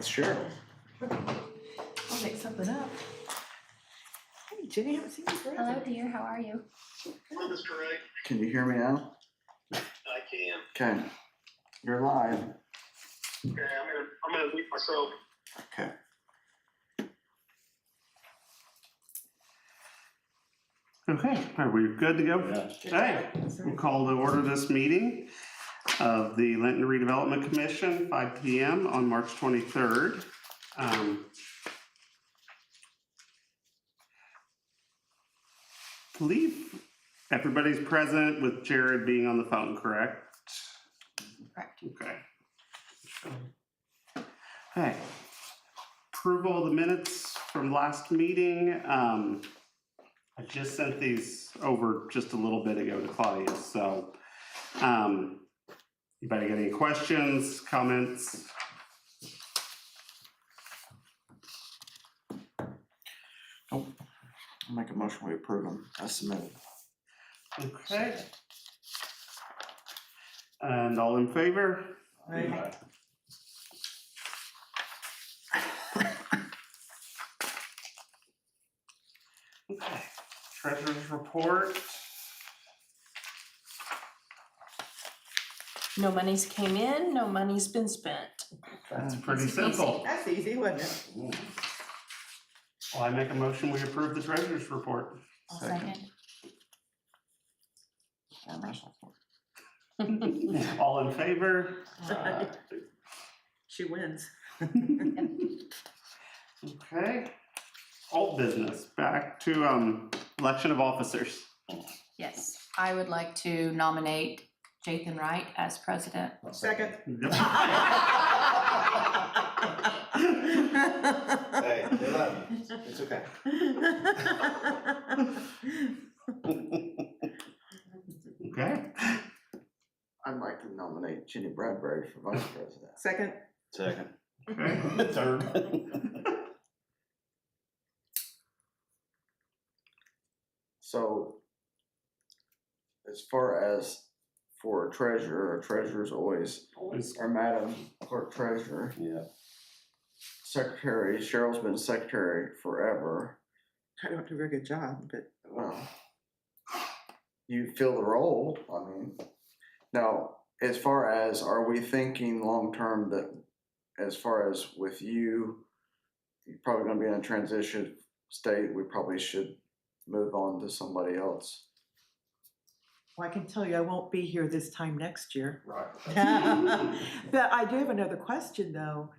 with Cheryl. I'll make something up. Hey, Jenny, I haven't seen you forever. Hello, dear. How are you? Hello, Mr. Ray. Can you hear me now? I can. Okay. You're live. Okay, I'm gonna mute myself. Okay. Okay, are we good to go? Yeah. Hey, we'll call to order this meeting of the Linton Redevelopment Commission, 5 p.m. on March 23rd. Believe everybody's present with Jared being on the phone, correct? Correct. Okay. Hey, approval of the minutes from last meeting. I just sent these over just a little bit ago to Claudia, so anybody got any questions, comments? Nope. I'll make a motion we approve them as submitted. Okay. And all in favor? Right. Okay. Treasurer's report. No monies came in, no money's been spent. That's pretty Easy peasy. simple. That's easy, wasn't it? Well, I make a motion, we approve the treasurer's report. I'll Second. second. All in favor? She wins. Okay. Old business, back to election of officers. Yes, I would like to nominate Jathan Wright as president. Second. Hey, they love me. It's okay. Okay. I'd like to nominate Jenny Bradbury for vice president. Second. Second. Okay. Third. So, as far as for a treasurer's always, our Madam Clerk Treasurer. Yeah. Secretary, Cheryl's been secretary forever. I don't do a very good job, but Well, you fill the role, I mean. Now, as far as, are we thinking long-term that, as far as with you, you're probably gonna be in a transition state, we probably should move on to somebody else. well, I can tell you I won't be here this time next year. Right. But I do have another question, though.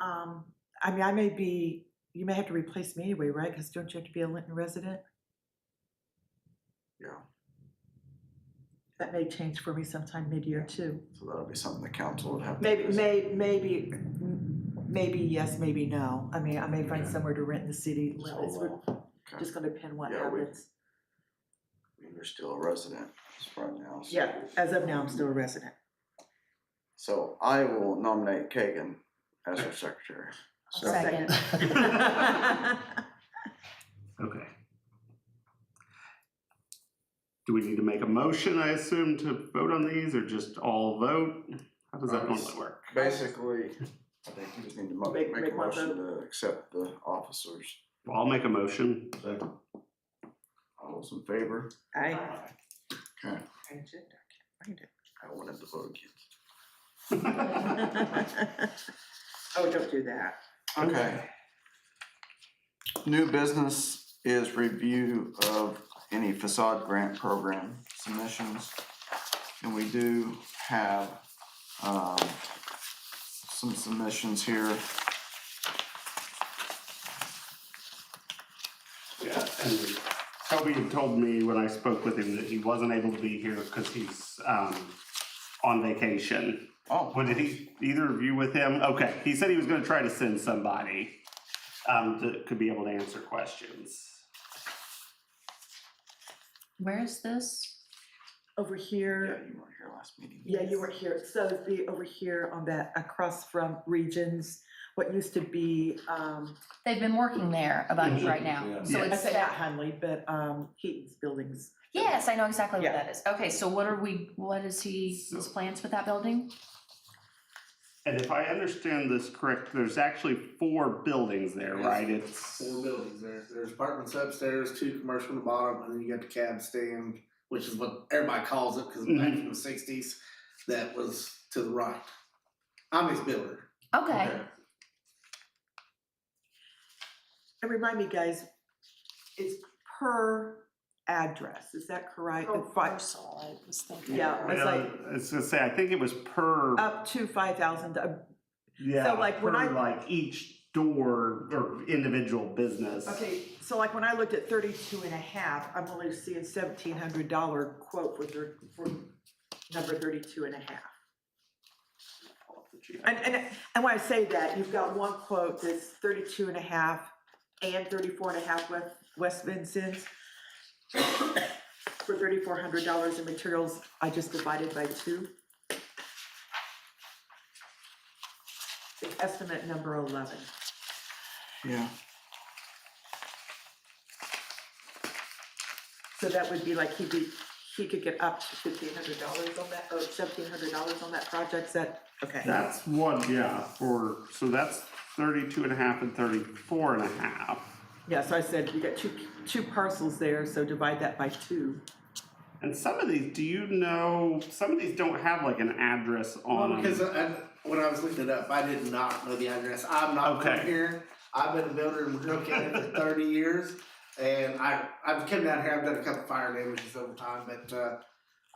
I mean, you may have to replace me anyway, right? Because don't you have to be a Linton resident? Yeah, That may change for me sometime mid-year too. so that'll be something the council would have to. Maybe, visit. maybe yes, maybe no. I mean, I may find Okay. somewhere to rent in the city. So, It's Okay. just gonna depend what Yeah, happens. I mean, you're still a resident just right now. So. Yeah, as of now, I'm still a resident. So I will nominate Kagan as our secretary. Second. Okay. Do we need to make a motion, I assume, to vote on these, or just all vote? How does that normally work? Basically, I think you just need to Make make a one motion to accept the officers. Well, I'll make a motion. All those in favor? I Okay, can't find it. I wanted to vote against. Oh, don't do that. Okay. New business is review of any facade grant program submissions. And we do have some submissions Yeah, and Toby had told me when I spoke with him that he wasn't able to be here because he's on vacation. Oh, What did either of you with him? Okay, he said he was gonna try to send somebody that could be able to answer questions. Where is this? Over yeah, here, you weren't here last meeting. yeah, you were here. So it'd be over here on that, across from Regions, what used to be, They've been working there a bunch right now. Yeah. So I it's say not that. Hunley, but Heaton's buildings. Yes, I know exactly what Yeah. that is. Okay, so what is his plans with that building? And if I understand this correct, there's actually 4 buildings there, right? It's 4 buildings. There's apartments upstairs, 2 commercial on the bottom, and then you got the cab stand, which is what everybody calls it because back in the '60s, that was to the right. I'm his builder. Okay, And remind me, guys, it's per address, is that correct? Oh, The fi- parcel, I was thinking. Yeah, it's well, like I was gonna say, I think it was per up to 5,000. yeah, like, when per, I- like each door or individual business. Okay, so like when I looked at 32 and a half, I'm only seeing $1,700 quote for number 32 and a half. And when I say that, you've got one quote that's 32 and a half and 34 and a half West Vincent's for $3,400 in materials. I just divided by 2. It's estimate number 11. Yeah. So that would be like he could get up to $1,500 on that, or $1,700 on that project. Is that okay? That's one, yeah, so that's 32 and a half and 34 and a half. Yeah, so I said you got two parcels there, so divide that by 2. And some of these, do you know, some of these don't have like an address on them. Because when I was looking it up, I did not know the address. I'm not from Okay. here. I've been a builder in Monroe County for 30 years. And I've come down here, I've done a couple fire damages over time, but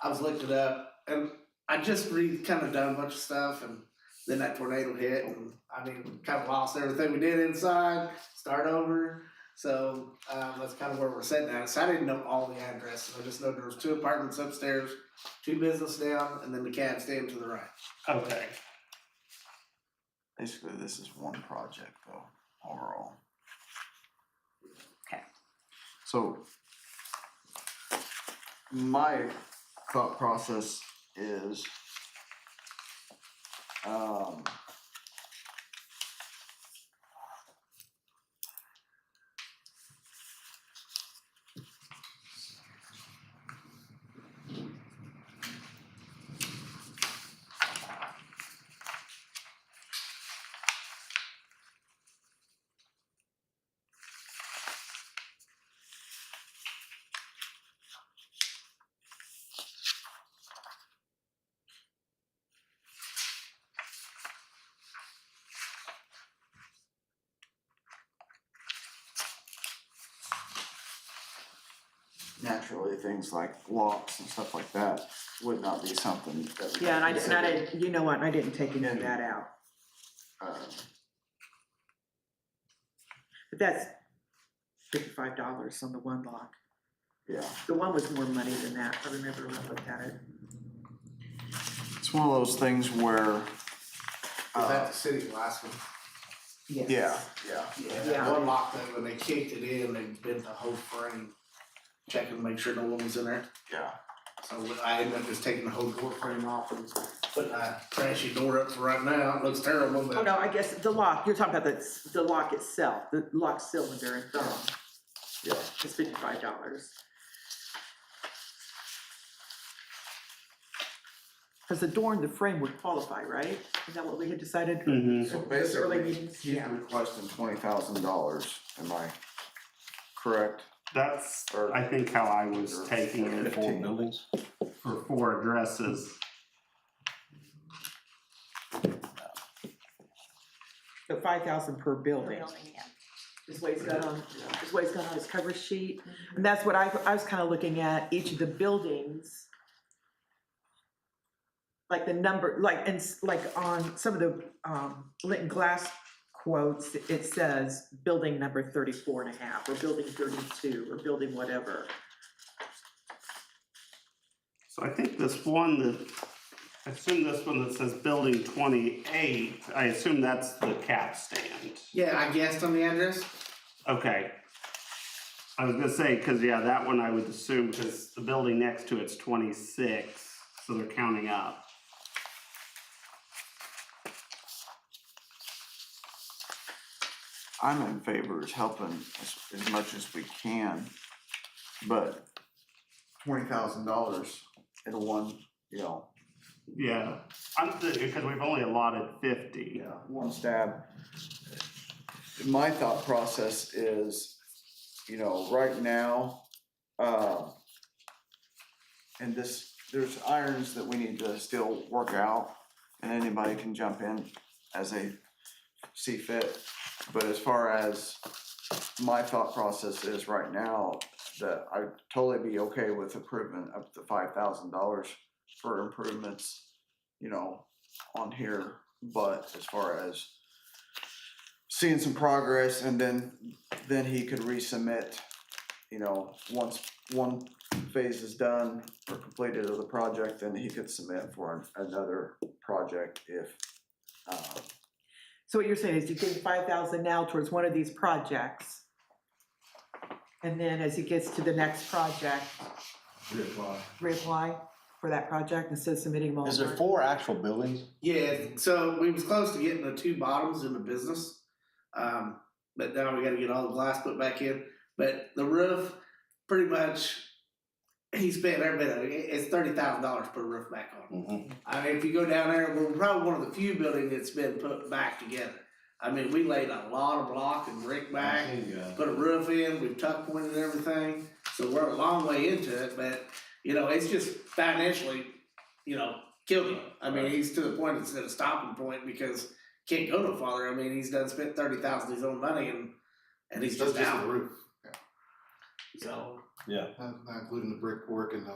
I was looking it up and I just kind of done a bunch of stuff, and then that tornado hit, and I mean, kind of lost everything we did inside, start over. So that's kind of where we're sitting at. So I didn't know all the addresses. I just know there was 2 apartments upstairs, 2 business down, and then the cab stand to the right. Okay. Basically, this is one project though, overall. Okay. So my thought process is, naturally, things like locks and stuff like that would not be something that. we Yeah, and I consider. didn't, you know what, I didn't take any of that out. But that's $55 on the one lock. Yeah, The one was more money than that, I remember when I looked at it. it's one of those things where, Was that the city's last one? Yes. yeah. Yeah. Yeah. One lock thing, when they kicked it in, they bent the whole frame, checking to make sure no one was in there. Yeah, So I ended up just taking the whole door frame off and putting a trashy door up for right now. It looks terrible, but. Oh, no, I guess the lock, you're talking about the lock itself, the lock cylinder and thumb, yeah. is $55. Because the door and the frame would qualify, right? Is that what we had decided? Mhm. So at the early basically, meetings? he's Yeah. requesting $20,000, am I correct? That's, I think, how I was taking it 15 buildings. for 4 addresses. The 5,000 per building. Building, yeah. Is what he's got on, is what he's got on his cover sheet. And that's what I was kind of looking at, each of the buildings. Like the number, like, and like on some of the Linton Glass quotes, it says building number 34 and a half, or building 32, or building whatever. So I think this one that, I assume this one that says building 28, I assume that's the cap stand. Yeah, I guessed on the address. Okay. I was gonna say, cause yeah, that one I would assume, cause the building next to it's 26, so they're counting up. I'm in favor of helping as much as we can, but $20,000 in one, Yeah, I'm thinking, because we've only allotted 50. Yeah, one stab. My thought process is, you know, right now, and there's irons that we need to still work out, and anybody can jump in as they see fit. But as far as my thought process is right now, that I'd totally be okay with improvement up to $5,000 for improvements, you know, on here. But as far as seeing some progress, and then he could resubmit, you know, once one phase is done or completed of the project, then he could submit for another project if, So what you're saying is you give 5,000 now towards one of these projects. And then as he gets to the next project, reapply for that project instead of submitting them all. Is there at once? 4 actual buildings? Yeah, so we was close to getting the 2 bottoms in the business. But now we gotta get all the glass put back in. But the roof, pretty much, he spent every bit of it. It's $30,000 per roof back on. Mm-hmm. I mean, if you go down there, we're probably one of the few buildings that's been put back together. I mean, we laid a lot of block and brick back, put a roof in, we've tuck pointed everything. So we're a long way into it, but, you know, it's just financially, you know, killed him. I mean, he's to the point it's at a stopping point because can't go no farther. I mean, he's done spent $30,000 of his own money and he's just out. the roof, So. Yeah. not including the brickwork and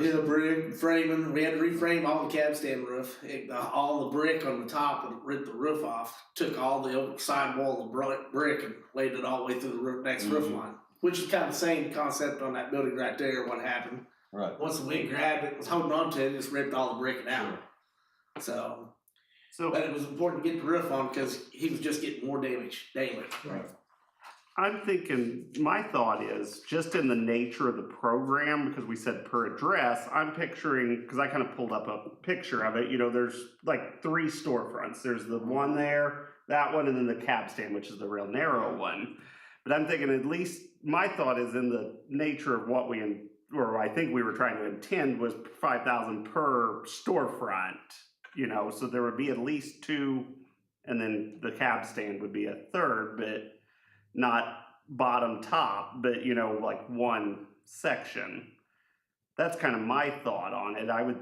Yeah, the brick framing. We had to reframe all the cab stand roof. All the brick on the top and ripped the roof off. Took all the side wall of brick and laid it all the way through the next roof line, which is kind of the same concept on that building right there. What happened? Right. Once the wind grabbed it, was holding on to it, just ripped all the brick out. So, but it was important to get the roof on because he was just getting more damage daily. Right. I'm thinking, my thought is, just in the nature of the program, because we said per address, I'm picturing, because I kind of pulled up a picture of it, you know, there's like 3 storefronts. There's the one there, that one, and then the cab stand, which is the real narrow one. But I'm thinking, at least, my thought is in the nature of what or I think we were trying to intend was 5,000 per storefront, you know, so there would be at least 2, and then the cab stand would be a third, but not bottom top, but you know, like one section. That's kind of my thought on it.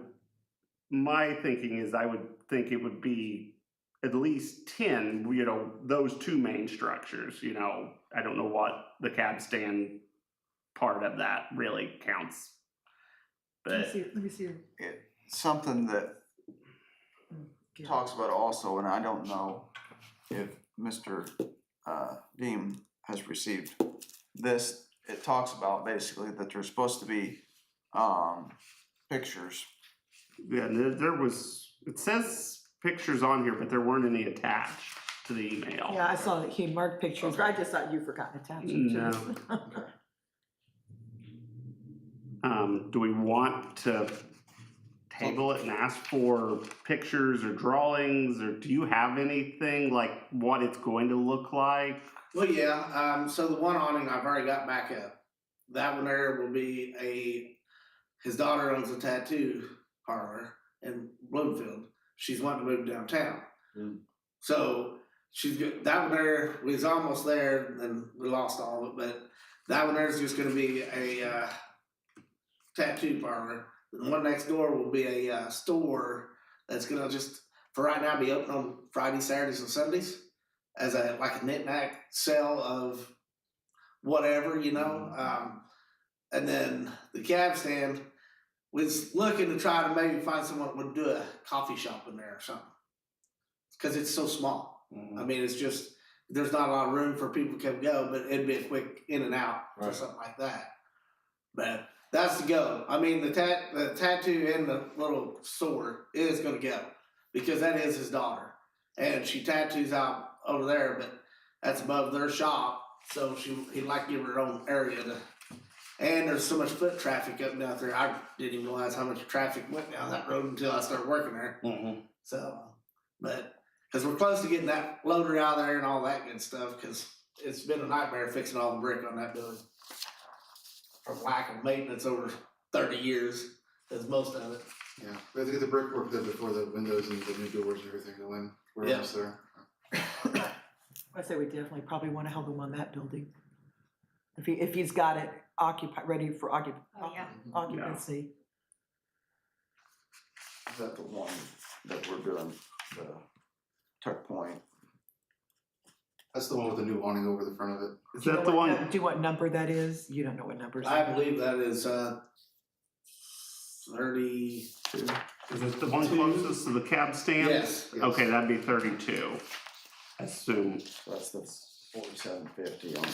My thinking is I would think it would be at least 10, you know, those 2 main structures, you know. I don't know what the cab stand part of that really counts. But Let me see. something that Yeah. talks about also, and I don't know if Mr. Deem has received this. It talks about basically that there's supposed to be pictures. yeah, it says pictures on here, but there weren't any attached to the email. Yeah, I saw that he marked pictures, but I just thought you forgot to attach them. No. Okay. Do we want to table it and ask for pictures or drawings, or do you have anything like what it's going to look like? Well, yeah. So the one awning I've already got back up. That one there will be his daughter owns a tattoo parlor in Bloomfield. She's wanting to move downtown. So that one there was almost there, and we lost all of it. But that one there is just going to be a tattoo parlor. The one next door will be a store that's going to just, for right now, be open on Fridays, Saturdays, and Sundays as a knick-knack sale of whatever, you know. And then the cab stand was looking to try to maybe find someone that would do a coffee shop in there or something. Because it's so small. I mean, it's just, there's not a lot of room for people to come go, but it'd be a quick in and out or something like that. But that's the go. I mean, the tattoo in the little store is going to go because that is his daughter. And she tattoos out over there, but that's above their shop. So he'd like to give her own area to. And there's so much foot traffic up and down there. I didn't even realize how much traffic went down that road until I started working there. So, but because we're close to getting that loader out there and all that good stuff, because it's been a nightmare fixing all the brick on that building from lack of maintenance over 30 years, is most of it. Yeah, we have to get the brickwork done before the windows and the new doors and everything go in. We're Yeah. almost there. I say we definitely probably wanna help him on that building. If he's got it occupied, ready for Oh, yeah. occupancy. Is that the one that we're doing, the tuck point? That's the one with the new awning over the front of it. Is Do you that know the what one? do you know what number that is? You don't know what numbers. I believe that is 30. Is it the one closest to the cab stand? Yes. Okay, that'd be 32. I assume So that's the 4750 on the.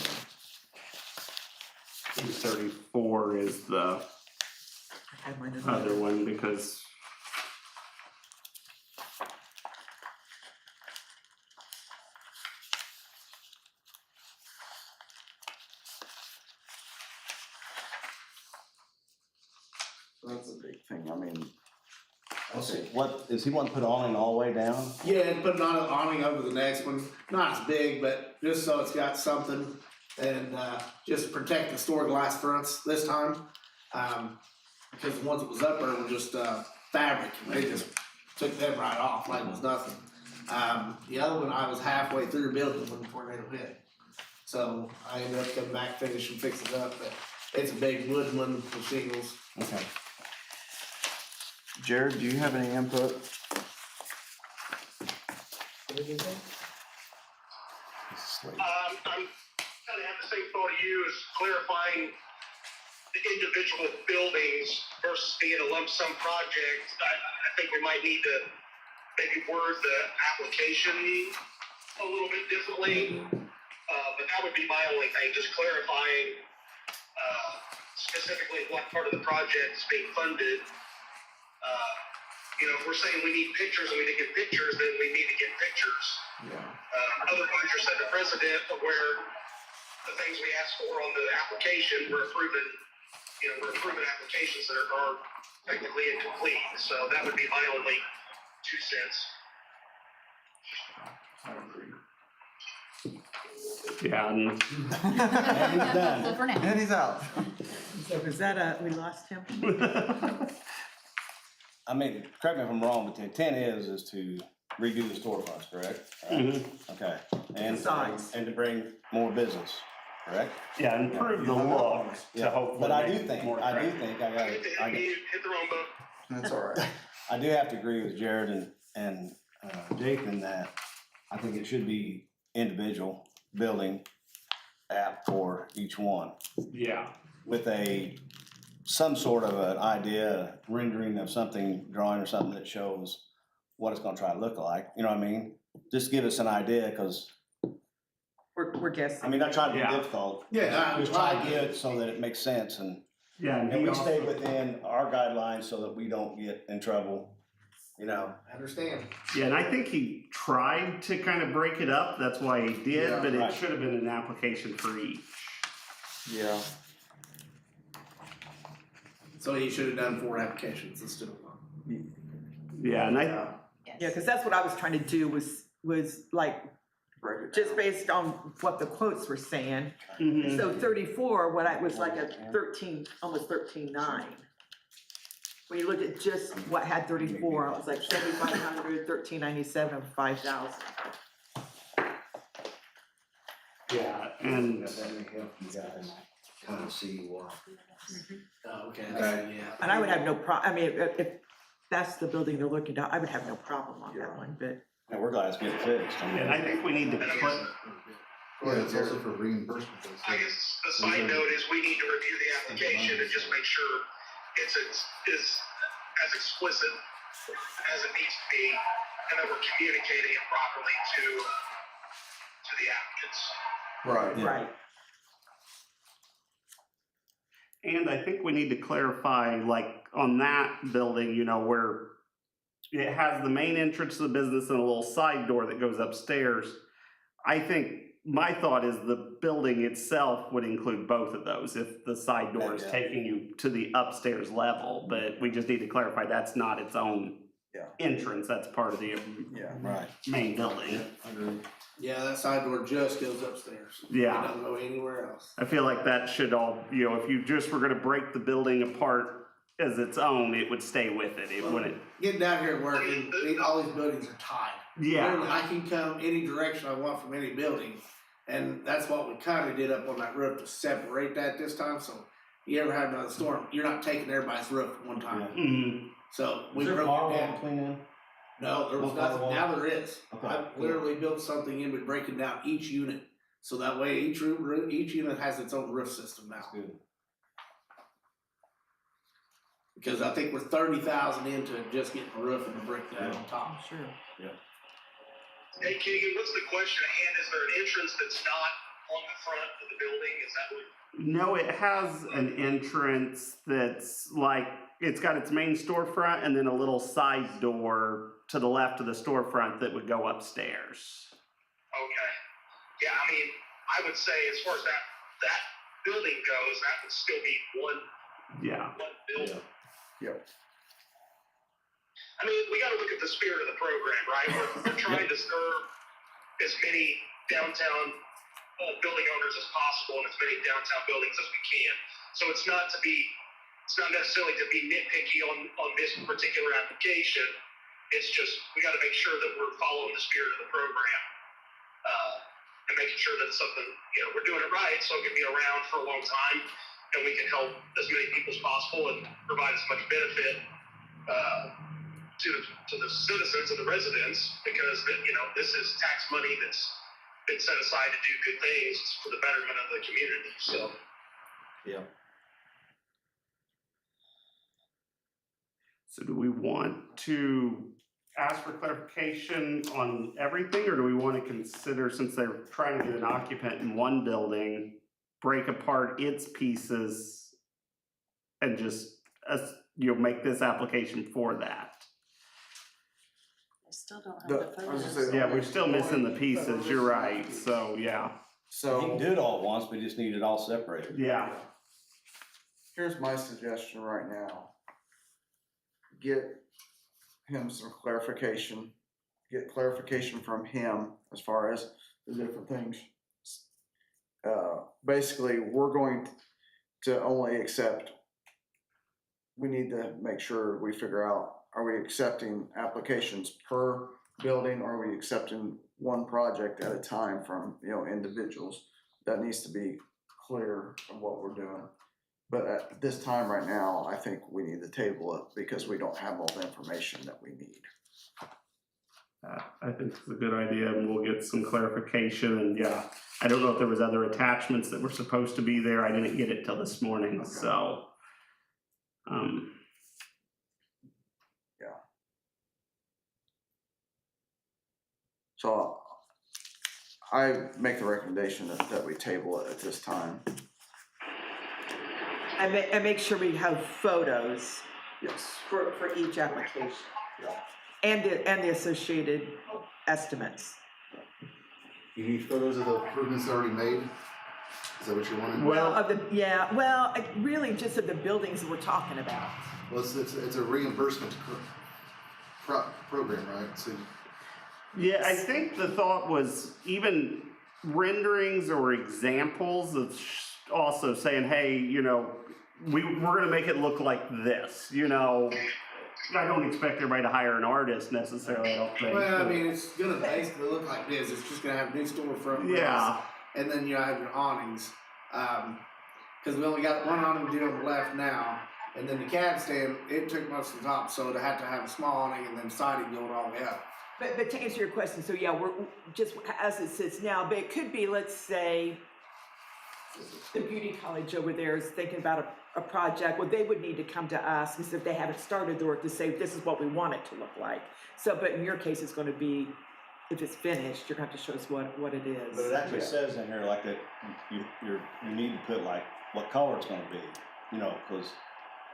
34 is the I had mine in other one because That's a big thing, I mean, Okay, what, is he wanting to put awning all the way down? Yeah, and put an awning over the next one, not as big, but just so it's got something, and just protect the store glass fronts this time. Because the ones that was up there were just fabric, they just took them right off like it was nothing. The other one, I was halfway through building when the tornado hit. So I ended up coming back, finish and fix it up, but it's a big wooden one with shingles. Okay. Jared, do you have any input? I'm kind of have the same thought of you as clarifying the individual buildings versus being a lump sum project. I think we might need to maybe word the application a little bit differently. But that would be my only thing, just clarifying specifically what part of the project is being funded. You know, if we're saying we need pictures and we need to get pictures, then we need to get pictures. Yeah. Otherwise, you're setting a precedent of where the things we ask for on the application, we're approving applications that are technically incomplete. So that would be my only 2 cents. I agree. yeah, and And he's done. For now. And he's out. So was that we lost him? I mean, correct me if I'm wrong, but the intent is to redo the storefronts, correct? Mhm. Okay, and, Size. and to bring more business, correct? yeah, improve the look to Yeah, hopefully but I make do it think, more I attractive. Hit the wrong button. That's all right. I do have to agree with Jared and Jathan that I think it should be individual building app for each one Yeah, with some sort of an idea, rendering of something, drawing or something that shows what it's gonna try to look like, you know what I mean? Just give us an idea, cause, We're guessing. I mean, not trying to Yeah. be difficult, Yeah, just try to get it so that it makes sense and yeah, we stay within our guidelines so that we don't get in trouble, you know? I understand. Yeah, and I think he tried to kind of break it up. That's why he did, Yeah, but it right. should have been an application for each. Yeah. So he should have done 4 applications instead of 1. Yeah, and I Yeah. Yeah, because that's what I was trying to do was like, Break it just down. based on what the quotes were saying. Mhm. So 34, what I was like a 13, almost 13.9. When you look at just what had 34, I was like 7,500, 1397, 5,000. Yeah, and That may help you guys kind of see what. Oh, okay. Okay. Yeah. And I would have no I mean, if that's the building they're looking at, I would have no problem on that one, but. And we're glad it's getting fixed. I mean, and I think we need to put, Yeah, it's also for reimbursement. though, so- I guess the side note is we need to review the application and just make sure it's as explicit as it needs to be, and that we're communicating it properly to the applicants. Right. Yeah. Right. and I think we need to clarify, like, on that building, you know, where it has the main entrance to the business and a little side door that goes upstairs. I think my thought is the building itself would include both of those if the side door is Yeah. taking you to the upstairs level, but we just need to clarify that's not its own Yeah. entrance, that's part of the Yeah. Right. main building. I agree. Yeah, that side door just goes upstairs. Yeah. It doesn't go anywhere else. I feel like that should all, you know, if you just were gonna break the building apart as its own, it would stay with it. It wouldn't. Getting down here and working, all these buildings are tied. Literally, Yeah. I can come any direction I want from any building, and that's what we kind of did up on that roof to separate that this time. So you ever have another storm, you're not taking everybody's roof at one time. Mhm. So we Is there broke firewall it down. between them? No, there was No nothing. firewall? Now there is. Okay, I cool. literally built something in with breaking down each unit, so that way each unit has its own roof system now. That's good. Because I think we're 30,000 into just getting the roof and the brick down on top. Sure. Hey, Keegan, what's the question at hand? Is there an entrance that's not on the front of the building? Is that what? No, it has an entrance that's like, it's got its main storefront and then a little side door to the left of the storefront that would go upstairs. Okay. Yeah, I mean, I would say as far as that building goes, that would still be one Yeah. building. Yep. I mean, we got to look at the spirit of the program, right? We're trying to serve as many downtown building owners as possible and as many downtown buildings as we can. So it's not necessarily to be nitpicky on this particular application. It's just we got to make sure that we're following the spirit of the program and making sure that it's something, we're doing it right so it can be around for a long time and we can help as many people as possible and provide as much benefit to the citizens and the residents, because this is tax money that's been set aside to do good things for the betterment of the community. So Yeah. So do we want to ask for clarification on everything, or do we want to consider, since they're trying to get an occupant in one building, break apart its pieces and just, make this application for that? I still don't have The- the I was gonna photos. say- Yeah, we're still missing the pieces, you're right, so, yeah. You can So do it all at once, we just need it all separated. Yeah. here's my suggestion right now. Get him some clarification, get clarification from him as far as the different things. Basically, we're going to only accept, we need to make sure we figure out, are we accepting applications per building, or are we accepting one project at a time from, individuals? That needs to be clear of what we're doing. But at this time right now, I think we need to table it because we don't have all the information that we need. I think it's a good idea, and we'll get some clarification, and yeah, I don't know if there was other attachments that were supposed to be there, I didn't get it till this morning, Okay. so. So I make the recommendation that we table it at this time. And make sure we have photos Yes. for each application. Yeah. And the associated estimates. You need photos of the improvements already made? Is that what you're wanting? Well- Really just of the buildings that we're talking about. Well, it's a reimbursement program, right? So Yeah, I think the thought was even renderings or examples of also saying, hey, we're gonna make it look like this, I don't expect everybody to hire an artist necessarily, I don't think. Well, I but- mean, it's gonna basically look like this. It's just gonna have new storefront. Yeah, And then you have your awnings. Cause we only got one awning to do on the left now. And then the cab stand, it took most of the top, so to have a small awning and then siding going all the way up. But to answer your question, so yeah, we're just as it sits now, but it could be, let's say, the beauty college over there is thinking about a project, well, they would need to come to us, because if they haven't started the work, to say, this is what we want it to look like. So, but in your case, it's gonna be, if it's finished, you're gonna have to show us what it is. But it actually says in here like that, you need to put like what color it's gonna be, cause,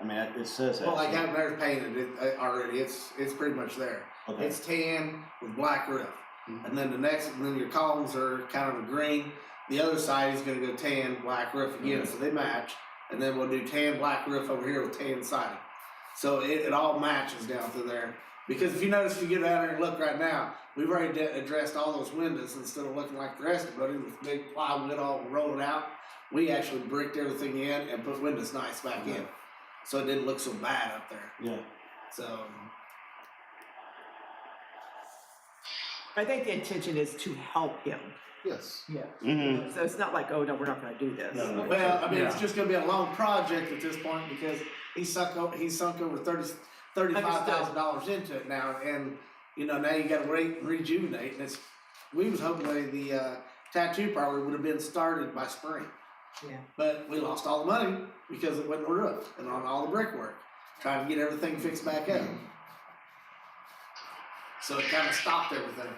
it says that. Well, like out there's painted it already. It's pretty much there. Okay. It's tan with black roof. And then then your columns are kind of a green. The other side is gonna go tan, black roof again, so they match. And then we'll do tan, black roof over here with tan siding. So it all matches down through there. Because if you notice, if you get out there and look right now, we've already addressed all those windows instead of looking like the rest of it with big plywood all rolled out. We actually bricked everything in and put windows nice back in. so it didn't look so bad up there. Yeah. So, I think the intention is to help him. Yes. Yeah. Mhm. So it's not like, oh, no, we're not gonna do this. No. well, I mean, it's Yeah. just gonna be a long project at this point because he sunk over $35,000 into it now, and you know now you got to rejuvenate. And we was hoping the tattoo parlor would have been started by spring, Yeah. but we lost all the money because it wasn't roof and on all the brickwork, trying to get everything fixed back up. So it kind of stopped everything.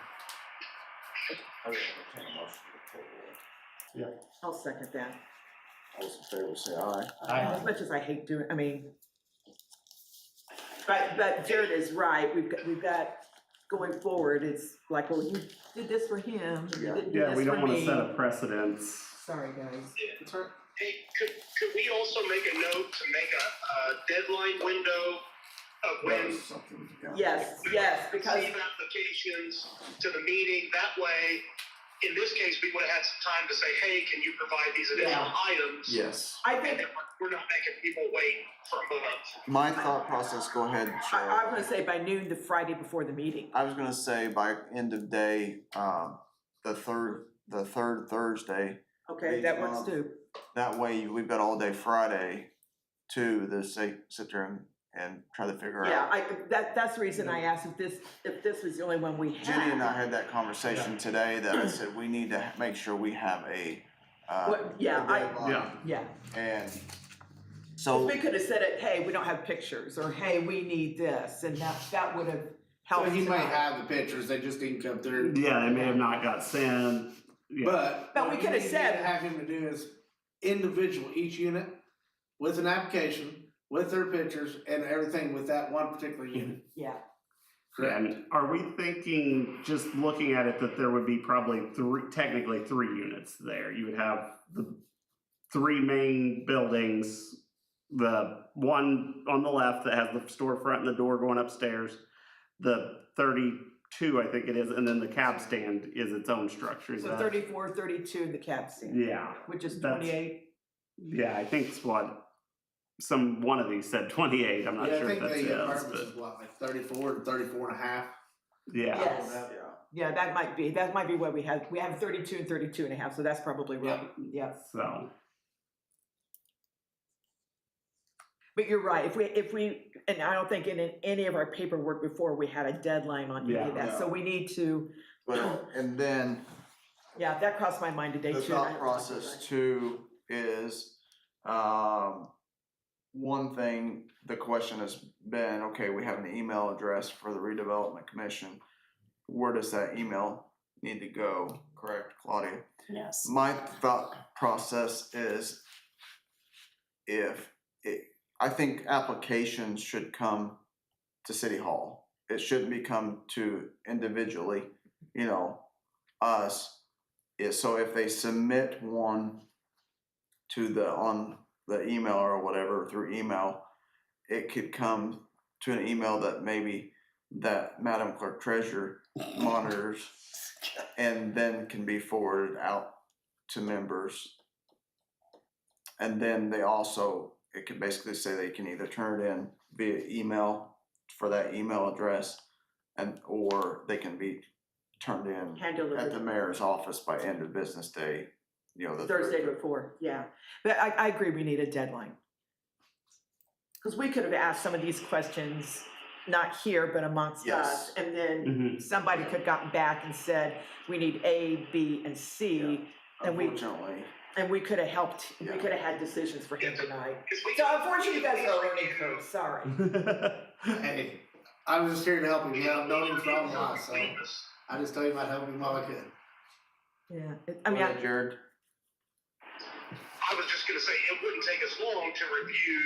I would entertain a motion to table it. I'll second that. All those in favor say aye. As much as I hate doing, I mean, but Jared is right, we've got, going forward, it's like, well, you did this for him, and you didn't do Yeah, this we don't for wanna me. set a precedence. Sorry, guys. That's right. Hey, could we also make a note to make a deadline window of when That's something, yeah. Yes, because, receive applications to the meeting? That way, in this case, we would have had some time to say, hey, can you provide these additional items? Yes. I And think, then we're not making people wait for a month. My thought process, go ahead, I'm Cheryl. gonna say by noon the Friday before the meeting. I was gonna say by end of day, the third Thursday. Okay, Each that works month. too. That way we've got all day Friday to sit there and try to figure Yeah, out. that's the reason I asked if this was the only one we had. Jenny and I had that conversation today that I said we need to make sure we have a, What- yeah, a I- deadline. Yeah, And 'cause so, we could have said it, hey, we don't have pictures, or hey, we need this, and that would have So helped he might tonight. have the pictures, they just didn't come through. Yeah, they may have not got sent. Yeah. But But we what could have you need said- to have him to do is individual, each unit with an application, with their pictures and everything with that one particular unit. Yeah, And are we thinking, just looking at it, that there would be probably technically three units there? You would have the three main buildings, the one on the left that has the storefront and the door going upstairs, the 32, I think it is, and then the cab stand is its own structure. Is so that- 34, 32, the cab stand, Yeah, which is That's- 28. yeah, I think it's what, one of these said 28, I'm not Yeah, I sure if think that's the it, apartments but, is what, like 34 and 34 and a half? yeah. Yes. Yeah, that might be what we have 32 and 32 and a half, so that's probably right, yeah. So, But you're right, if we, and I don't think in any of our paperwork before, we had a deadline on any of Yeah. that, so we need to, and then yeah, that crossed my mind today too. the and I thought was process like, too is, one thing, the question has been, okay, we have an email address for the redevelopment commission. Where does that email need to go, correct, Claudia? Yes. My thought process is I think applications should come to City Hall. It shouldn't be come to individually, us. So if they submit one on the email or whatever through email, it could come to an email that maybe that Madam Clerk Treasurer monitors and then can be forwarded out to members. And then it can basically say they can either turn it in via email for that email address or they can be turned in Hand at the delivered mayor's office by end of business day, the Thursday before, yeah, but I agree, we need a deadline. Cause we could have asked some of these questions, not here, but amongst us, Yes. and then mhm. somebody could have gotten back and said, we need A, B, and C, and Unfortunately, we could have helped, we Yeah. could have had decisions for him tonight. Because we So can- unfortunately, you guys are a learning curve, sorry. Hey, I was just here to help him out, known him for all my life, so I just told him I'd help him while I could. Yeah, go ahead, Jared. I was just gonna say, it wouldn't take us long to review,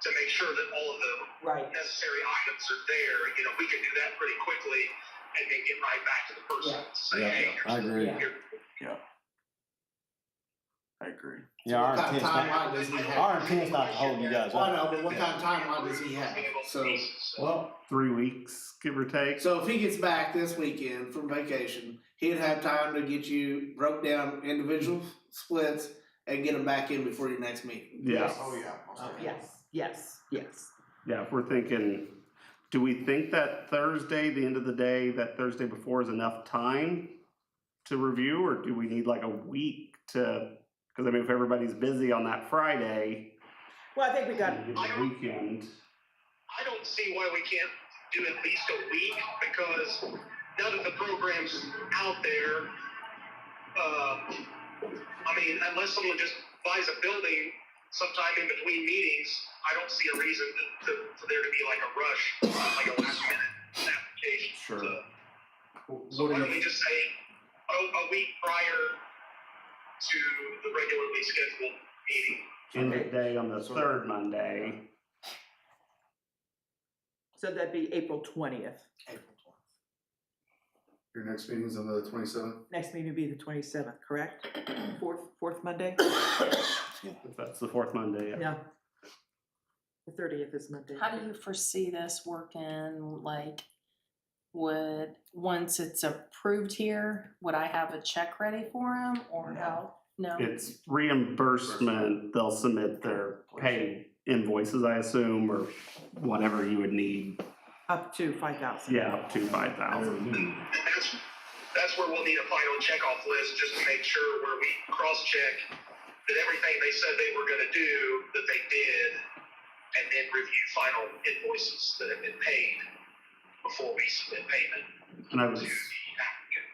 to make sure that all of the right, necessary items are there. We can do that pretty quickly and then get right back to the person. Yeah. and Say, Yeah, hey, I agree. Yeah. I agree. Yeah, our What kind of intent's timeline not, does he have? our intent's not to hold you guys Well, I up. know, but what kind of timeline does he have? So, Well, 3 weeks, give or take. so if he gets back this weekend from vacation, he'd have time to get you broke down individual splits and get them back in before your next meeting. Yeah. Oh, yeah. most definitely. yes, yes. Yeah, if we're thinking, do we think that Thursday, the end of the day, that Thursday before is enough time to review, or do we need like a week to, because I mean, if everybody's busy on that Friday, Well, I think we got, and get the weekend. I don't see why we can't do at least a week, because now that the program's out there, I mean, unless someone just buys a building sometime in between meetings, I don't see a reason for there to be like a rush, like a last minute application. Sure. So why don't we just say a week prior to the regularly scheduled meeting? End of day on the third Monday. so that'd be April 20th. April 20th. Your next meeting's on the 27th? Next meeting would be the 27th, correct? Fourth Monday? If that's the fourth Monday, yeah. No. The 30th is Monday. How do you foresee this working? Like, once it's approved here, would I have a check ready for him or how? No? It's reimbursement, they'll submit their pay invoices, I assume, or whatever you would need. Up to 5,000. Yeah, up to 5,000. And that's where we'll need a final checkoff list, just to make sure where we cross-check that everything they said they were gonna do, that they did, and then review final invoices that have been paid before we submit payment And I to would the applicant.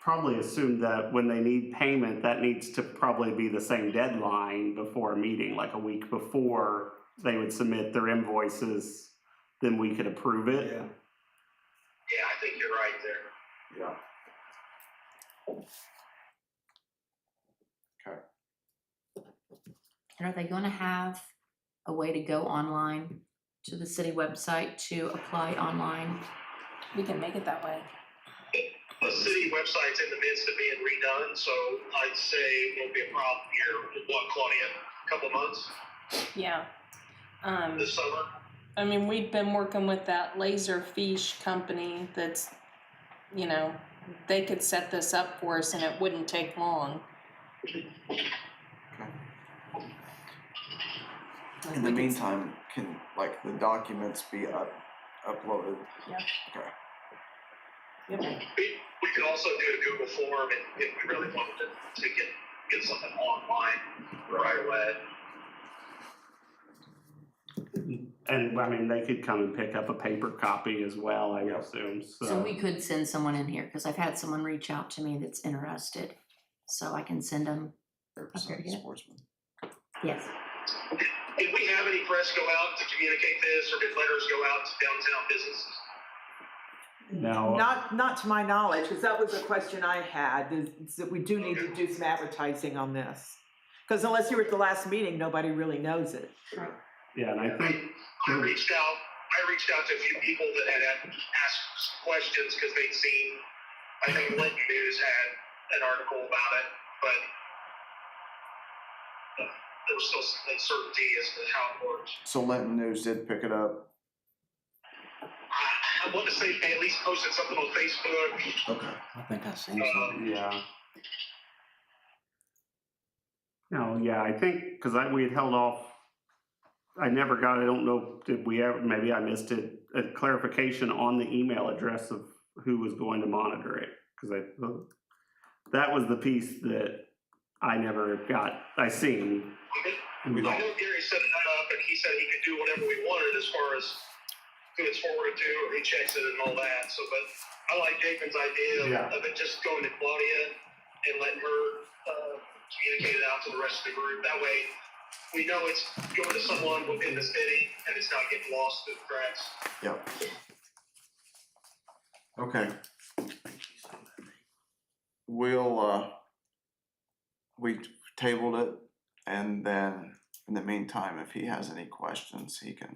probably assume that when they need payment, that needs to probably be the same deadline before a meeting, like a week before they would submit their invoices, then we could approve it. Yeah. Yeah, I think you're right there. Yeah. Okay. And are they gonna have a way to go online to the city website to apply online? We can make it that way. The city website's in the midst of being redone, so I'd say it won't be a problem here, what, Claudia, a couple months Yeah. this summer? I mean, we've been working with that Laserfish company that's, you know, they could set this up for us and it wouldn't take long. In the meantime, can like the documents be uploaded? Yeah. Okay. We could also do a Google form if we really wanted to get something online right away. And I mean, they could come and pick up a paper copy as well, I assume, So we could send someone in here, because I've had someone reach out to me that's interested, so I can send them. Represent yeah. sportsman. Yes. Did we have any press go out to communicate this, or did letters go out to downtown businesses? No. Not to my knowledge, because that was a question I had, is that we do need to do some advertising on this. Because unless you were at the last meeting, nobody really knows it. Yeah, and I think I reached out to a few people that had asked questions because they'd seen, I think Linton News had an article about it, but there was still some uncertainty as to how it worked. So Linton News did pick it up. I want to say they at least posted something on Facebook. Okay. I think I've seen something. yeah. No, yeah, I think, because we had held off, I never got, I don't know, did we ever, maybe I missed it, a clarification on the email address of who was going to monitor it, because that was the piece that I never got, I seen. I know Gary set that up, and he said he could do whatever we wanted as far as who it's forwarded to, or he checks it and all that. So, but I like Jacob's idea of it just going to Claudia and letting her communicate it out to the rest of the group. That way, we know it's going to someone within the city, and it's not getting lost through the cracks. Yep. Okay. We tabled it, and then in the meantime, if he has any questions, he can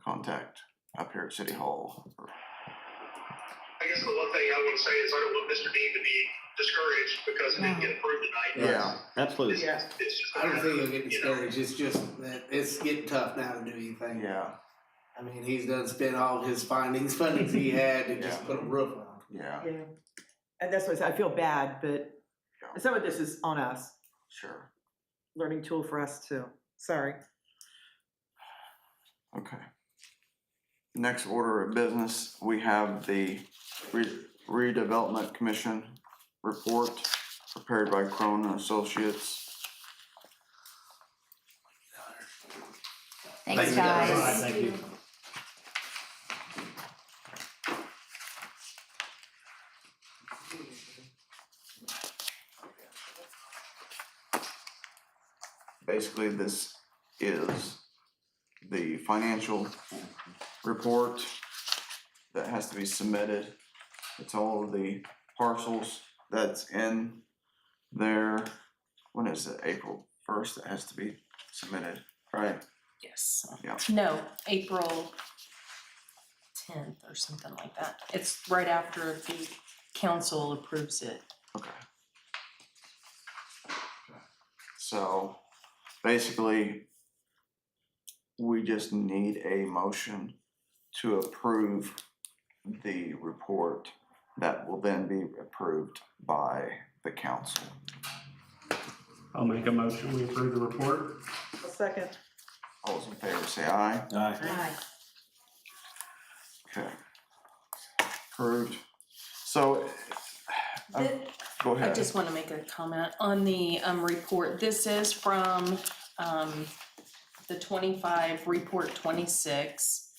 contact up here at City Hall. I guess the one thing I want to say is I don't want Mr. Dean to be discouraged because it didn't get approved tonight. Yeah. Absolutely. Yeah. It's just I don't think he'll get discouraged, it's just that it's getting tough now to do anything. Yeah. I mean, he's done spent all his fundings he had to just Yeah. put a roof on. Yeah. Yeah. And that's why I feel bad, but Yeah. some of this is on us, Sure. learning tool for us too. Sorry. Okay. Next order of business, we have the Redevelopment Commission report prepared by Crone and Associates. Thanks, guys. Thank you. Basically, this is the financial report that has to be submitted. It's all of the parcels that's in there. When is it? April 1st, it has to be submitted, right? Yes. Yeah. No, April 10th or something like that. It's right after the council approves it. Okay. So basically, we just need a motion to approve the report that will then be approved by the council. I'll make a motion, we approve the report. A second. All those in favor say aye. Aye. Okay. Approved. So, go I ahead. just want to make a comment on the report. This is from the 25 report 26.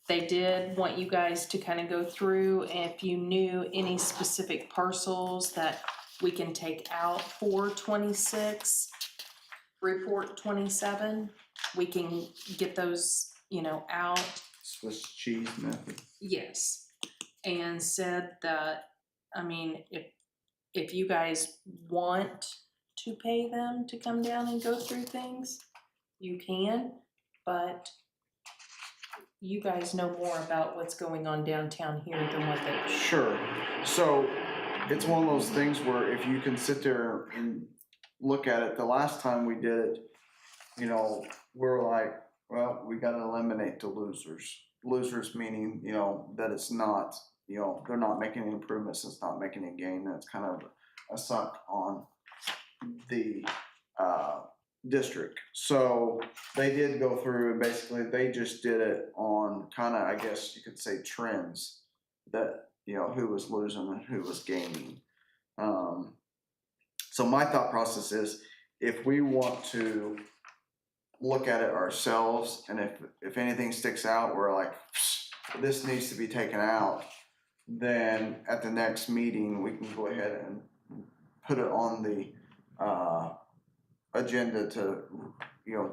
They did want you guys to kind of go through if you knew any specific parcels that we can take out for 26. Report 27, we can get those, out. Swiss cheese method. Yes, and said that, if you guys want to pay them to come down and go through things, you can, but you guys know more about what's going on downtown here than what they do. Sure. So it's one of those things where if you can sit there and look at it, the last time we did it, we're like, well, we gotta eliminate the losers. Losers meaning, that it's not, they're not making any improvements, it's not making any gain, and it's kind of a suck on the district. So they did go through and basically they just did it on kind of, I guess you could say, trends that, who was losing and who was gaining. So my thought process is if we want to look at it ourselves and if anything sticks out, we're like, this needs to be taken out, then at the next meeting, we can go ahead and put it on the agenda to,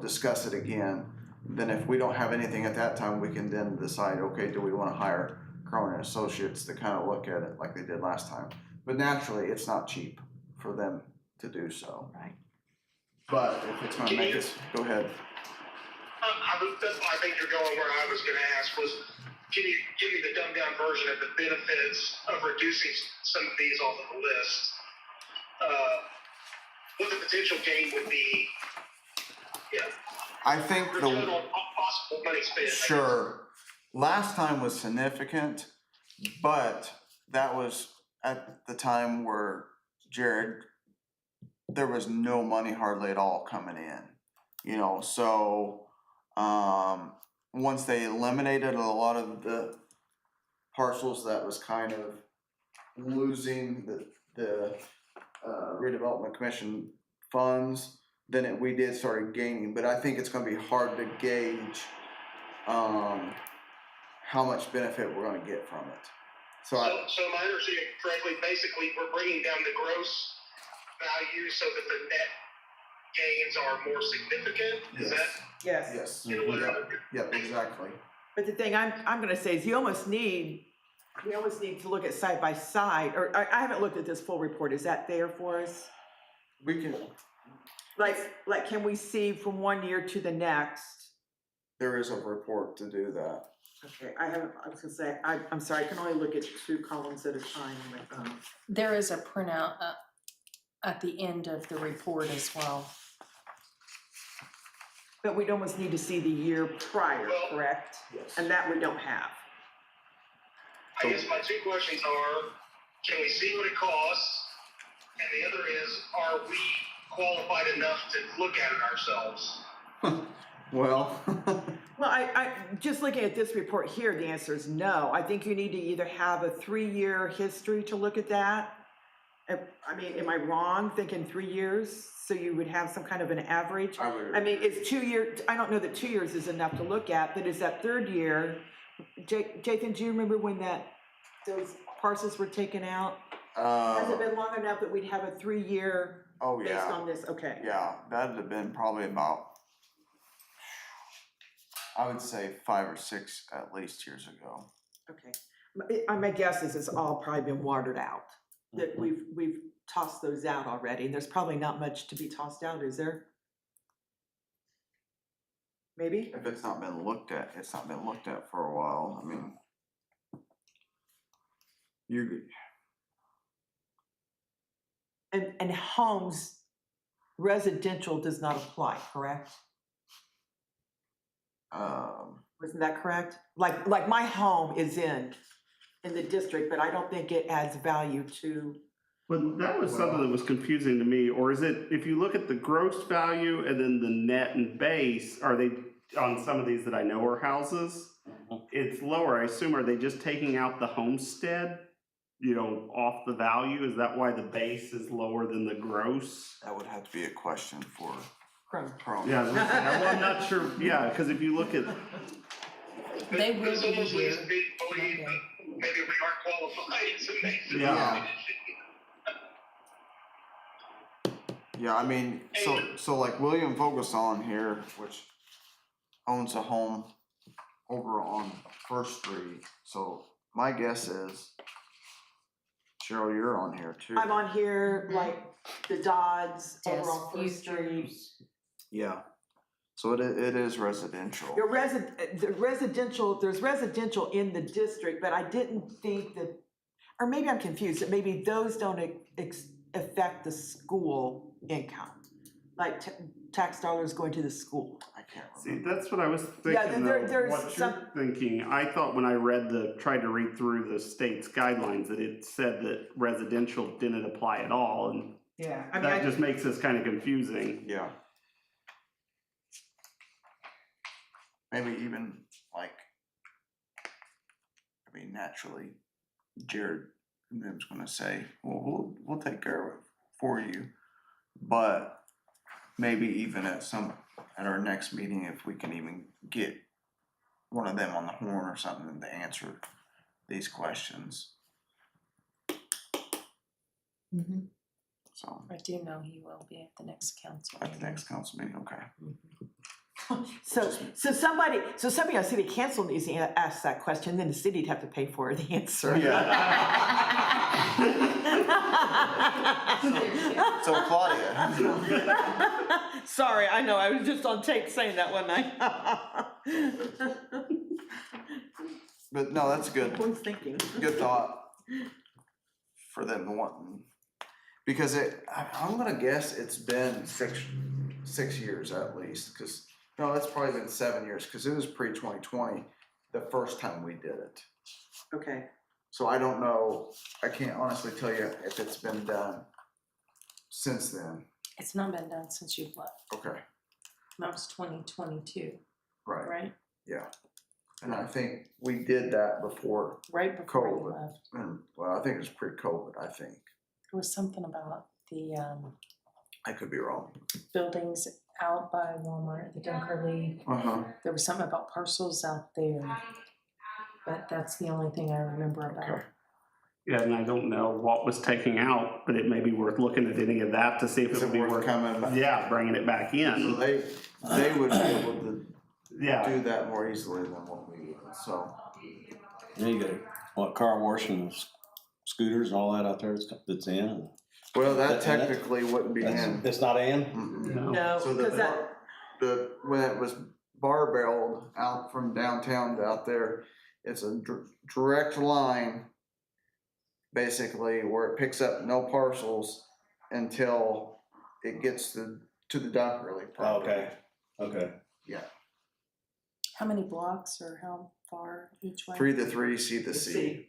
discuss it again. Then if we don't have anything at that time, we can then decide, okay, do we want to hire Crone and Associates to kind of look at it like they did last time? But naturally, it's not cheap for them to do so. Right. But if it's going to make us, go ahead. I think you're going where I was going to ask was, can you give me the dumbed down version of the benefits of reducing some of these off of the list? What the potential gain would be? Yeah. I think Return the on possible money spent. sure. Last time was significant, but that was at the time where Jared, there was no money hardly at all coming in, so once they eliminated a lot of the parcels that was kind of losing the redevelopment commission funds, then we did start gaining, but I think it's going to be hard to gauge how much benefit we're going to get from it. So am I understanding correctly? Basically, we're bringing down the gross value so that the net gains are more significant. Is that? Yes. yes, Yep. exactly. But the thing I'm gonna say is we almost need to look at side by side, or I haven't looked at this full report. Is that there for us? We can. Like, can we see from one year to the next? There is a report to do that. Okay, I was gonna say, I'm sorry, I can only look at 2 columns at a time on my phone. There is a printout at the end of the report as well. But we'd almost need to see the year prior, Well, correct? Yes. And that we don't have. I guess my 2 questions are, can we see what it costs? And the other is, are we qualified enough to look at it ourselves? Well, Well, I, just looking at this report here, the answer is no. I think you need to either have a 3-year history to look at that. I mean, am I wrong thinking 3 years? So you would have some kind of an average? I mean, it's 2 years, I don't know that 2 years is enough to look at, but is that 3rd year? Jathan, do you remember when those parcels were taken out? Has it been long enough that we'd have a 3-year Oh, based yeah, on this? Okay. yeah, that'd have been probably about, I would say 5 or 6 at least years ago. Okay. My guess is it's all probably been watered out. That we've tossed those out already, and there's probably not much to be tossed out, is there? Maybe? If it's not been looked at, it's not been looked at for a while, I mean. And homes, residential does not apply, correct? Wasn't that correct? Like my home is in the district, but I don't think it adds value to. But that was something that was confusing to me, or is it, if you look at the gross value and then the net and base, are they, on some of these that I know are houses, it's lower, I assume, are they just taking out the homestead, off the value? Is that why the base is lower than the gross? That would have to be a question for Chrome. Chrome. Yeah, well, I'm not sure, yeah, because if you look at, They will This be almost leads here me to believe Monday. that maybe we aren't qualified to make the Yeah. decision. Yeah, I mean, so like William Fogelson here, which owns a home over on First Street, so my guess is, Cheryl, you're on here too. I'm on here, like the Dodds over Des on First Street. Futures. Yeah, so it is residential. There's residential in the district, but I didn't think that, or maybe I'm confused, that maybe those don't affect the school income, like tax dollars going to the school. I can't see, remember. that's what I was Yeah, thinking, there's what some- you're thinking, I thought when I tried to read through the state's guidelines, that it said that residential didn't apply at all, and Yeah, I mean, that just makes this kind of confusing. Yeah. Maybe even like, I mean, naturally, Jared and them's gonna say, well, we'll take care of it for you. But maybe even at our next meeting, if we can even get one of them on the horn or something to answer these questions. Mhm. So I do know he will be at the next council at the meeting. next council meeting, okay. so somebody on city council needs to ask that question, then the city'd have to pay for the answer. So Claudia. Sorry, I know, I was just on tape saying that one night. But no, that's good. Everyone's thinking. Good thought for them wanting, because I'm gonna guess it's been six years at least, because no, it's probably been 7 years, because it was pre-2020 the first time we did it. Okay. So I don't know, I can't honestly tell you if it's been done since then. It's not been done since you've left. Okay, That was 2022, right, right? yeah. And I think we did that before, Right before you COVID. left. and well, I think it was pre-COVID, I think. There was something about the I could be wrong. buildings out by Walmart, the Dunkerley. Uh-huh. There was something about parcels out there. But that's the only thing I remember about. Okay. Yeah, and I don't know what was taking out, but it may be worth looking at any of that to see if Is it would it be worth worth, coming back? yeah, bringing it back So in. they would be able to Yeah, do that more easily than what we would, so. There you go. Car wash and scooters and all that out there that's in. Well, that And technically wouldn't be in. It's not in? Mm-mm. no, No, So because that, when it was barbelled out from downtown to out there, it's a direct line, basically, where it picks up no parcels until it gets to the Dunkerley property. Okay. How many blocks or how far each way? 3 to 3, C to C. C.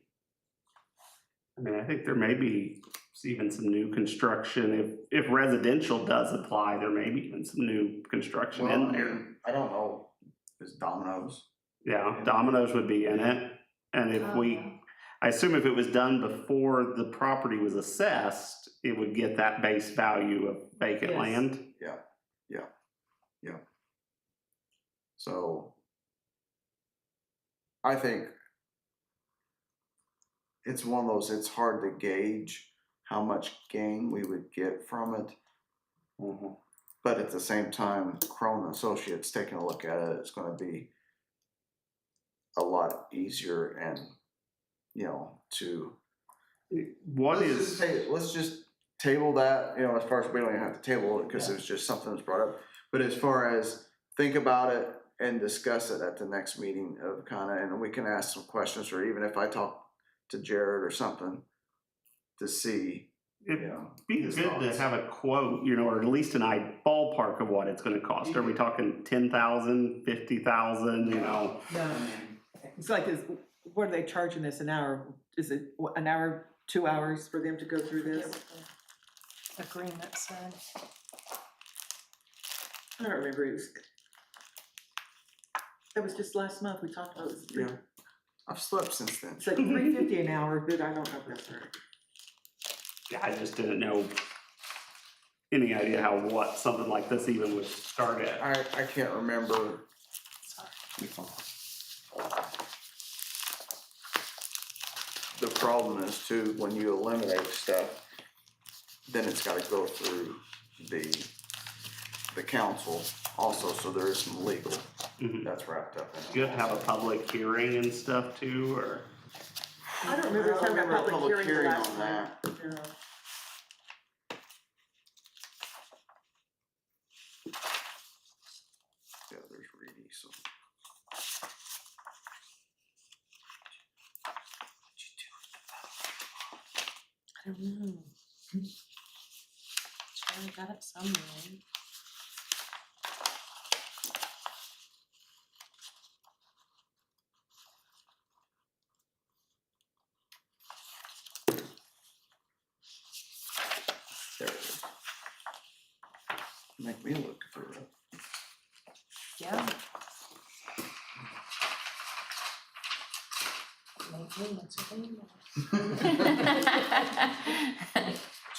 I mean, I think there may be even some new construction, if residential does apply, there may be even some new construction Well, in I there. mean, I don't know is Domino's. Yeah, Domino's would be in it, and if I assume if it was done before the property was assessed, it would get that base value of vacant Yes. land. So I think it's one of those, it's hard to gauge how much gain we would get from it. But at the same time, Crone Associates taking a look at it, it's gonna be a lot easier and, to. Let's just table that, as far as we don't even have to table it, because it's just something that's brought up. But as far as think about it and discuss it at the next meeting of and we can ask some questions, or even if I talk to Jared or something to see. It'd be his good to thoughts. have a quote, or at least an ballpark of what it's gonna cost. Are we talking 10,000, 50,000, No, it's like, what are they charging us an hour? Is it an hour, 2 hours for them to go through this? Agreement said. I don't remember, that was just last month, we talked about it. Yeah. I've slept since then. It's like $3.50 an hour, but I don't know if that's right. Yeah, I just didn't know any idea what something like this even would start at. I can't remember. The problem is too, when you eliminate stuff, then it's gotta go through the council also, so there is some legal that's wrapped up in it. You have to have a public hearing and stuff too, or? I don't remember talking about a public hearing the on last that. time. Yeah. Yeah, there's Reedy, so. I don't know. Charlie got it somewhere. There it is. Make me look through it. Yeah. Make me answer the email.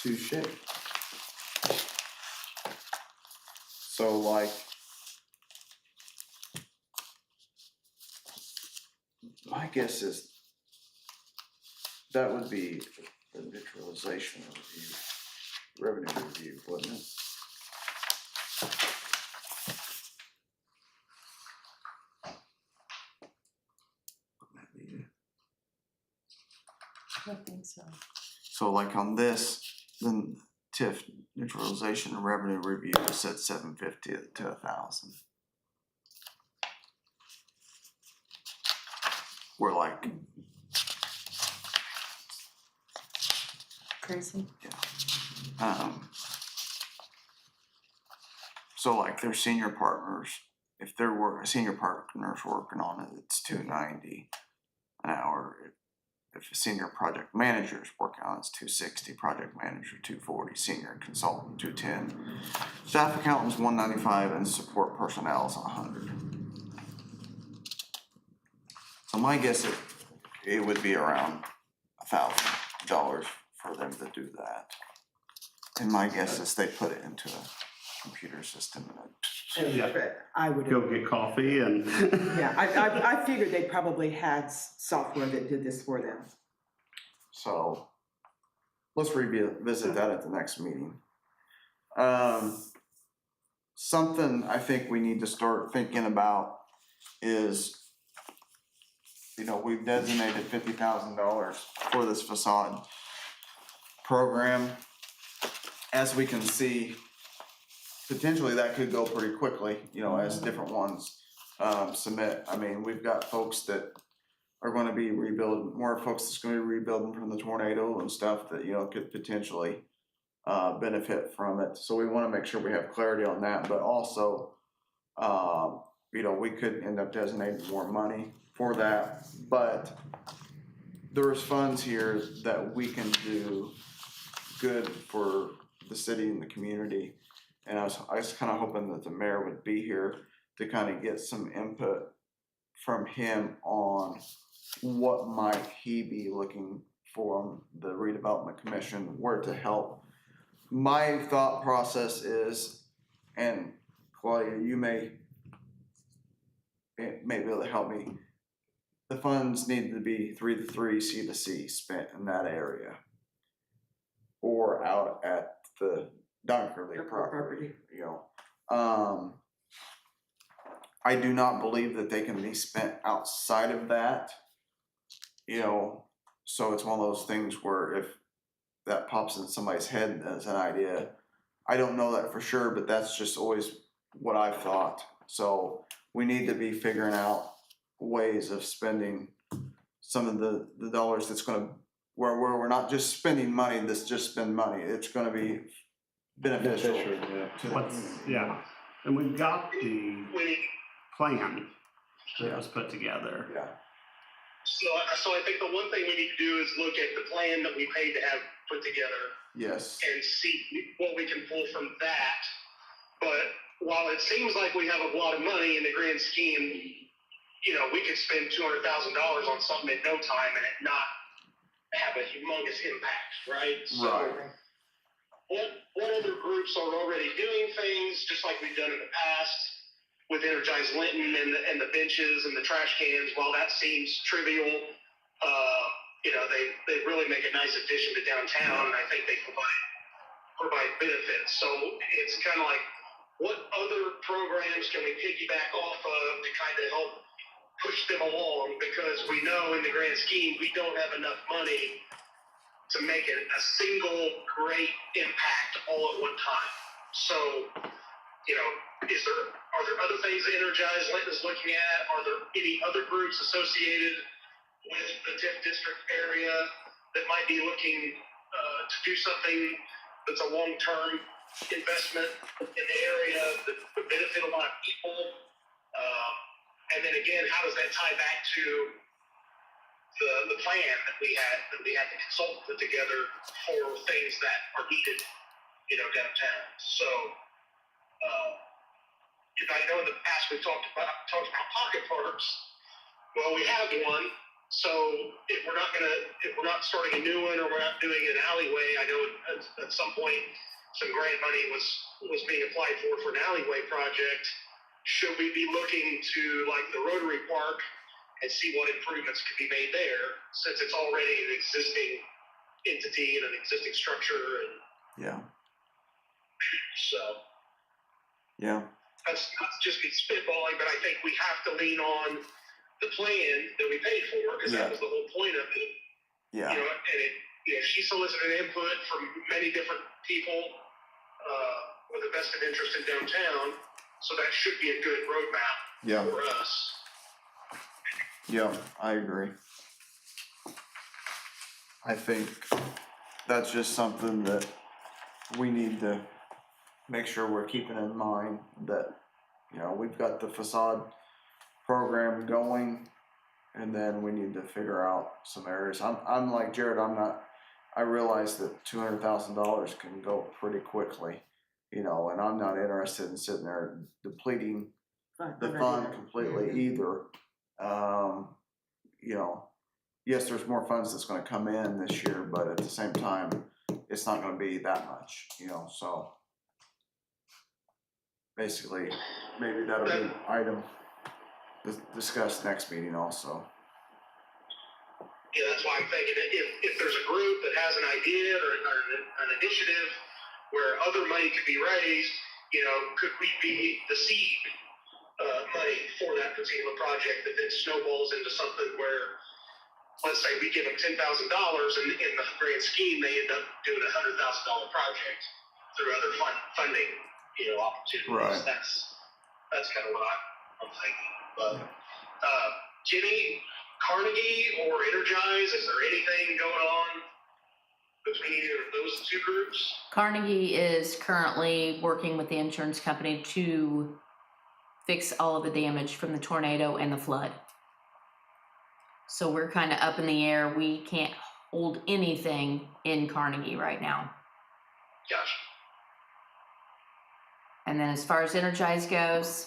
Touche. So like, my guess is that would be the neutralization review, revenue review, wouldn't it? I don't think so. So like on this, then TIF neutralization and revenue review is set 750 to 1,000. We're like, Crazy. so like their senior partners, if they're senior partners working on it, it's 290 an hour. If a senior project manager is working on it, it's 260, project manager 240, senior consultant 210, staff accountants 195, and support personnel is 100. So my guess it would be around $1,000 for them to do that. And my guess is they put it into a computer system and I would. Go get coffee and. Yeah, I figured they probably had software that did this for them. so let's revisit that at the next meeting. Something I think we need to start thinking about is, we've designated $50,000 for this facade program. As we can see, potentially that could go pretty quickly, as different ones submit. I mean, we've got folks that are going to be rebuilding, more folks that's going to be rebuilding from the tornado and stuff that, could potentially benefit from it. So we want to make sure we have clarity on that, but also, we could end up designating more money for that, but there's funds here that we can do good for the city and the community. And I was kind of hoping that the mayor would be here to kind of get some input from him on what might he be looking for the redevelopment commission, where to help. My thought process is, and Claudia, you may be able to help me. The funds need to be 3 to 3, C to C spent in that area, or out at the Dunkerley property. You know, I do not believe that they can be spent outside of that. You know, so it's one of those things where if that pops in somebody's head as an idea, I don't know that for sure, but that's just always what I've thought. So we need to be figuring out ways of spending some of the dollars that's gonna, where we're not just spending money that's just spend money. It's gonna be beneficial. To the What's, community. yeah, and we've got the We, plan that was put together. Yeah. so I think the one thing we need to do is look at the plan that we paid to have put together Yes. and see what we can pull from that. But while it seems like we have a lot of money in the grand scheme, you know, we could spend $200,000 on something in no time and it not have a humongous impact, right? So Right. what other groups are already doing things just like we've done in the past with Energize Linton and the benches and the trash cans? While that seems trivial, you know, they really make a nice addition to downtown, and I think they provide benefits. So it's kind of like, what other programs can we piggyback off of to kind of help push them along? Because we know in the grand scheme we don't have enough money to make it a single great impact all at one time. So, you know, are there other things that Energize Linton is looking at? Are there any other groups associated with the TIF district area that might be looking to do something that's a long-term investment in the area that would benefit a lot of people? And then again, how does that tie back to the plan that we had the consultant put together for things that are needed, you know, downtown? So, I know in the past we've talked about pocket parks. Well, we have one. So if we're not starting a new one, or we're not doing an alleyway, I know at some point some grant money was being applied for an alleyway project. Should we be looking to like the Rotary Park and see what improvements could be made there, since it's already an existing entity and an existing structure? And Yeah. so Yeah. that's just me spitballing, but I think we have to lean on the plan that we paid for, because that was the whole point of it. Yeah. You know, and she solicited input from many different people with a vested interest in downtown, so that should be a good roadmap Yeah. for us. Yeah, I agree. I think that's just something that we need to make sure we're keeping in mind, that, you know, we've got the facade program going, and then we need to figure out some areas. I'm like Jared, I realize that $200,000 can go pretty quickly, you know, and I'm not interested in sitting there depleting the fund completely either. You know, yes, there's more funds that's gonna come in this year, but at the same time, it's not gonna be that much, you know, so basically, maybe that'll be an item discussed next meeting also. Yeah, that's why I'm thinking if there's a group that has an idea or an initiative where other money could be raised, you know, could we be the seed money for that particular project that then snowballs into something where, let's say we give them $10,000 and in the grand scheme they end up doing a $100,000 project through other funding, you know, opportunities. Right. That's kind of what I'm thinking. But Jimmy, Carnegie or Energize, is there anything going on between either of those two groups? Carnegie is currently working with the insurance company to fix all of the damage from the tornado and the flood. So we're kind of up in the air. We can't hold anything in Carnegie right now. Gotcha. And then as far as Energize goes,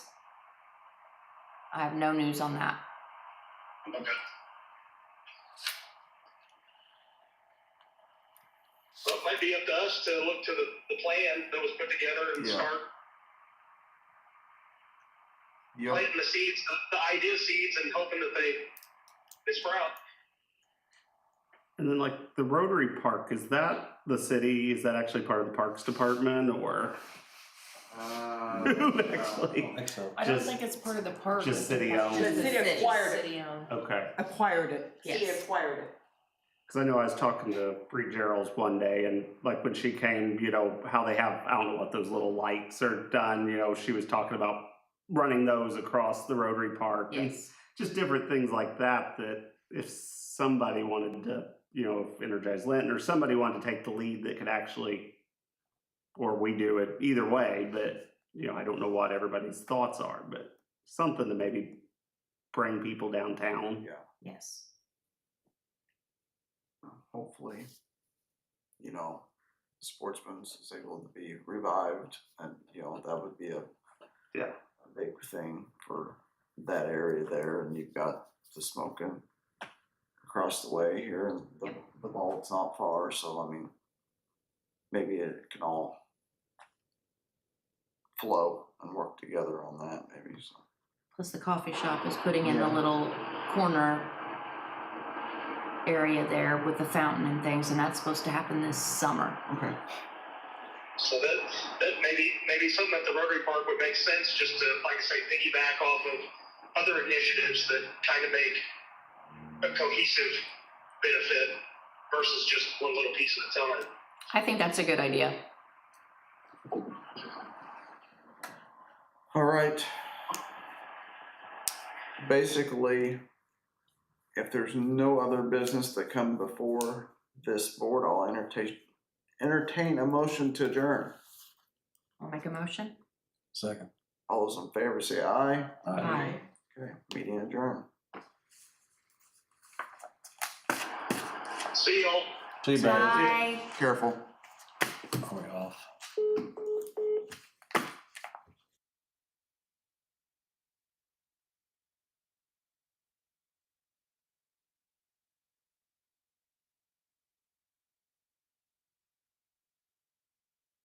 I have no news on that. Okay. So it might be up to us to look to the plan that was put together and Yeah. start Yep. planting the seeds, the idea seeds, and hoping that they sprout. And then like the Rotary Park, is that the city, is that actually part of the Parks Department or? Who actually? I think so. I don't Just- think it's part of the park. just I think city it's owned. just The city acquired it. City owned. Okay. Acquired it. City Yes. acquired it. Because I know I was talking to Bree Gerald's one day, and like when she came, you know, how they have, I don't know what those little lights are done, you know, she was talking about running those across the Rotary Park. And Yes. just different things like that, that if somebody wanted to, you know, if Energize Linton or somebody wanted to take the lead that could actually, or we do it either way, but, you know, I don't know what everybody's thoughts are, but something to maybe bring people downtown. Yeah. Yes. Hopefully, you know, Sportsman's is able to be revived, and you know that would be a big thing for that area there. And you've got the smoking across the way here, and the vault's not far. So I mean, maybe it can all flow and work together on that. Maybe so. Plus the coffee shop is putting in Yeah. a little corner area there with the fountain and things, and that's supposed to happen this summer. Okay. So that maybe something at the Rotary Park would make sense, just to, like I say, piggyback off of other initiatives that kind of make a cohesive benefit versus just one little piece at a time. I think that's a good idea. All right. Basically, if there's no other business that come before this board, I'll entertain a motion to adjourn. I'll make a motion. Second. All those in favor say aye. Aye. Okay, meeting adjourned. See y'all. See you, baby. Bye. Careful. Are we off?